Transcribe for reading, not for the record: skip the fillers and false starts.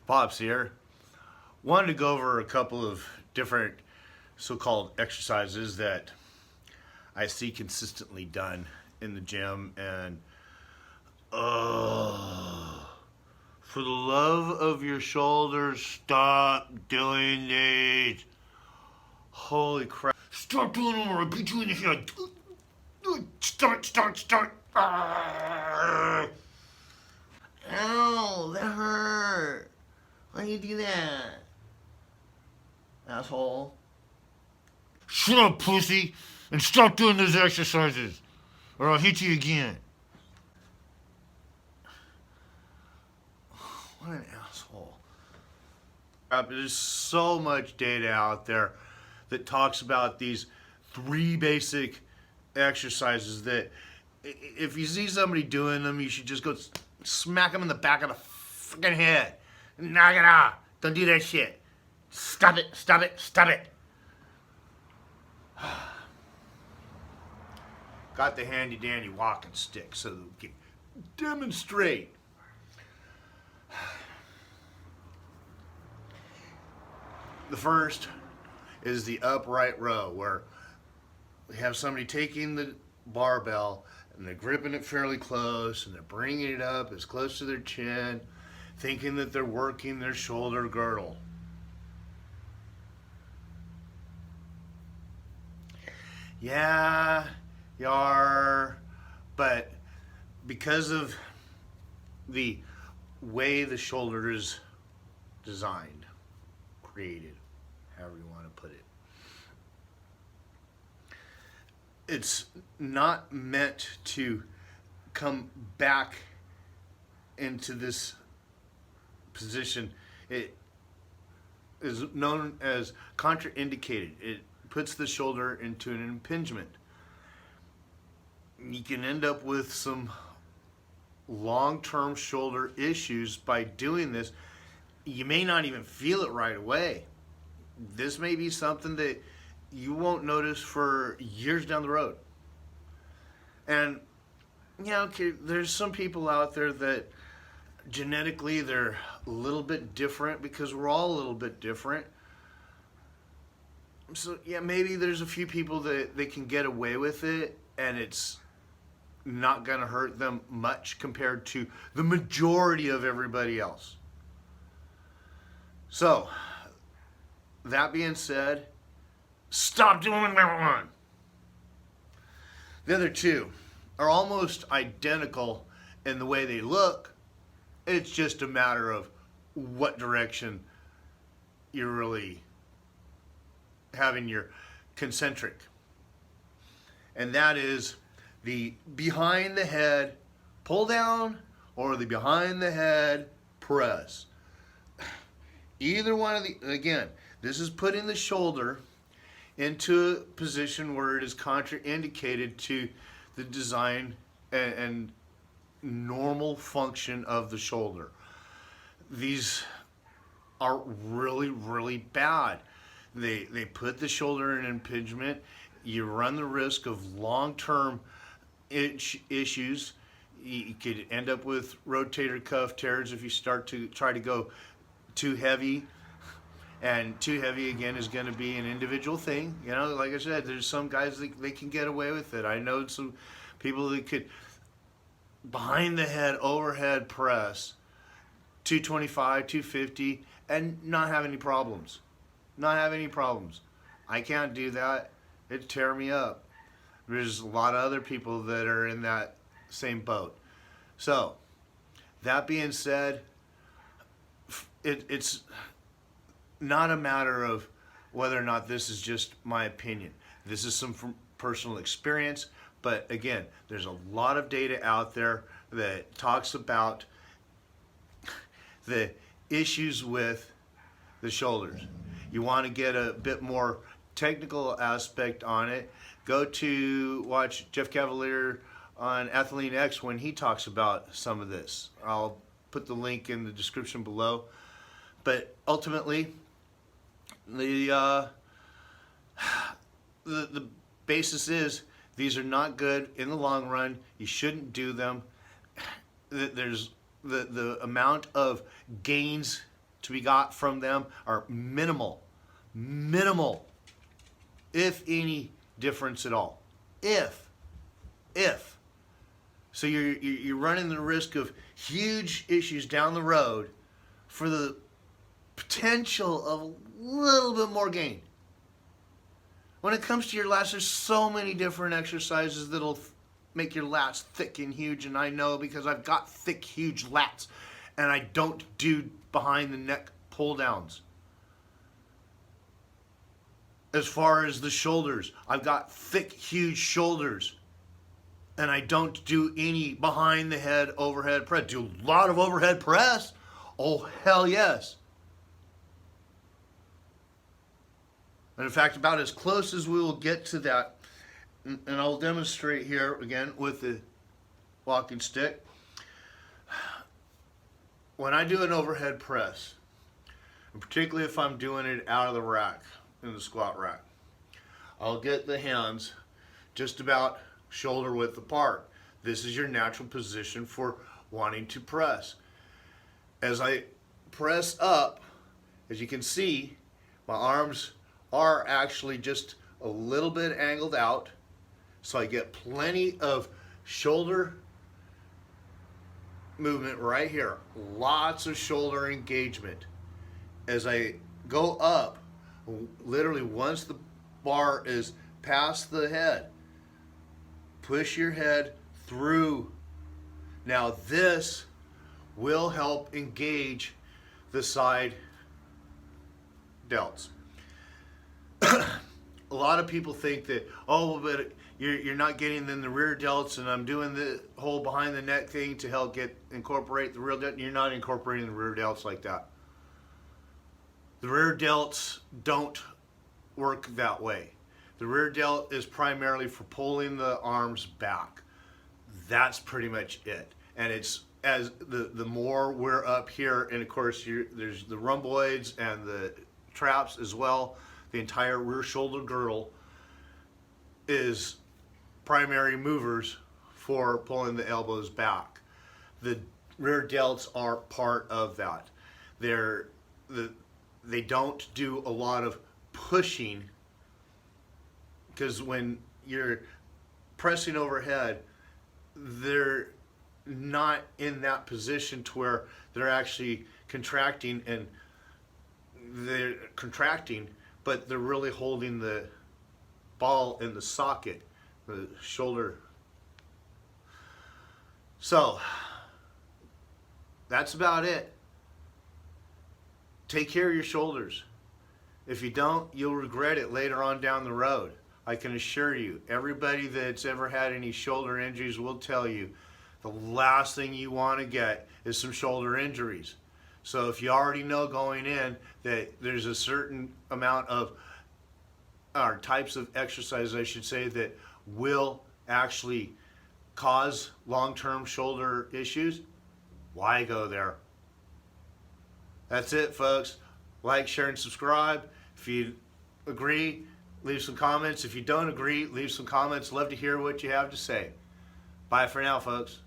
Pops here. Wanted to go over a couple of different so-called exercises that I see consistently done in the gym, and for the love of your shoulders, stop doing these. Holy crap. Stop doing them or I'll beat you in the head. Start. Ow, that hurt. Why do you do that? Asshole. Shut up, pussy, and stop doing those exercises, or I'll hit you again. What an asshole. There's so much data out there that talks about these three basic exercises that if you see somebody doing them, you should just go smack them in the back of the fucking head. Knock it off. Don't do that shit. Stop it. Got the handy dandy walking stick so that we can demonstrate. The first is the upright row, where we have somebody taking the barbell and they're gripping it fairly close and they're bringing it up as close to their chin, thinking that they're working their shoulder girdle. Yeah, you are, but because of the way the shoulder is designed, created, however you want to put it, it's not meant to come back into this position. It is known as contraindicated. It puts the shoulder into an impingement. You can end up with some long-term shoulder issues by doing this. You may not even feel it right away. This may be something that you won't notice for years down the road. And okay, there's some people out there that genetically they're a little bit different, because we're all a little bit different. So yeah, maybe there's a few people that they can get away with it and it's not going to hurt them much compared to the majority of everybody else. So that being said, stop doing that one. The other two are almost identical in the way they look. It's just a matter of what direction you're really having your concentric. And that is the behind the head pull down or the behind the head press. Either one of the, again, this is putting the shoulder into a position where it is contraindicated to the design and normal function of the shoulder. These are really, really bad. They put the shoulder in impingement. You run the risk of long-term issues. You could end up with rotator cuff tears if you start to try to go too heavy. And too heavy, again, is going to be an individual thing. You know, like I said, there's some guys that they can get away with it. I know some people that could behind the head overhead press 225, 250 and not have any problems. I can't do that. It'd tear me up. There's a lot of other people that are in that same boat. So, that being said, it's not a matter of whether or not this is just my opinion. This is some from personal experience, but again, there's a lot of data out there that talks about the issues with the shoulders. You want to get a bit more technical aspect on it, go to watch Jeff Cavalier on Ethylene X when he talks about some of this. I'll put the link in the description below. But ultimately, the basis is these are not good in the long run. You shouldn't do them. There's the amount of gains to be got from them are minimal, if any difference at all. If. So you're running the risk of huge issues down the road for the potential of a little bit more gain. When it comes to your lats, there's so many different exercises that'll make your lats thick and huge, and I know because I've got thick, huge lats, and I don't do behind the neck pull downs. As far as the shoulders, I've got thick, huge shoulders, and I don't do any behind the head overhead press. Do a lot of overhead press? Oh, hell yes. And in fact, about as close as we will get to that, and I'll demonstrate here again with the walking stick. When I do an overhead press, and particularly if I'm doing it out of the rack, in the squat rack, I'll get the hands just about shoulder width apart. This is your natural position for wanting to press. As I press up, as you can see, my arms are actually just a little bit angled out, so I get plenty of shoulder movement right here. Lots of shoulder engagement. As I go up, literally once the bar is past the head, push your head through. Now this will help engage the side delts. A lot of people think that, oh, but you're not getting in the rear delts, and I'm doing the whole behind the neck thing to help incorporate the rear delt. You're not incorporating the rear delts like that. The rear delts don't work that way. The rear delt is primarily for pulling the arms back. That's pretty much it. And it's as the more we're up here, and of course there's the rhomboids and the traps as well. The entire rear shoulder girdle is primary movers for pulling the elbows back. The rear delts are part of that. They don't do a lot of pushing, because when you're pressing overhead, they're not in that position to where they're actually contracting, and they're contracting, but they're really holding the ball in the socket, the shoulder. So that's about it. Take care of your shoulders. If you don't, you'll regret it later on down the road. I can assure you, everybody that's ever had any shoulder injuries will tell you the last thing you want to get is some shoulder injuries. So if you already know going in that there's a certain amount of, or types of exercise, I should say, that will actually cause long-term shoulder issues, why go there? That's it, folks. Like, share, and subscribe. If you agree, leave some comments. If you don't agree, leave some comments. Love to hear what you have to say. Bye for now, folks.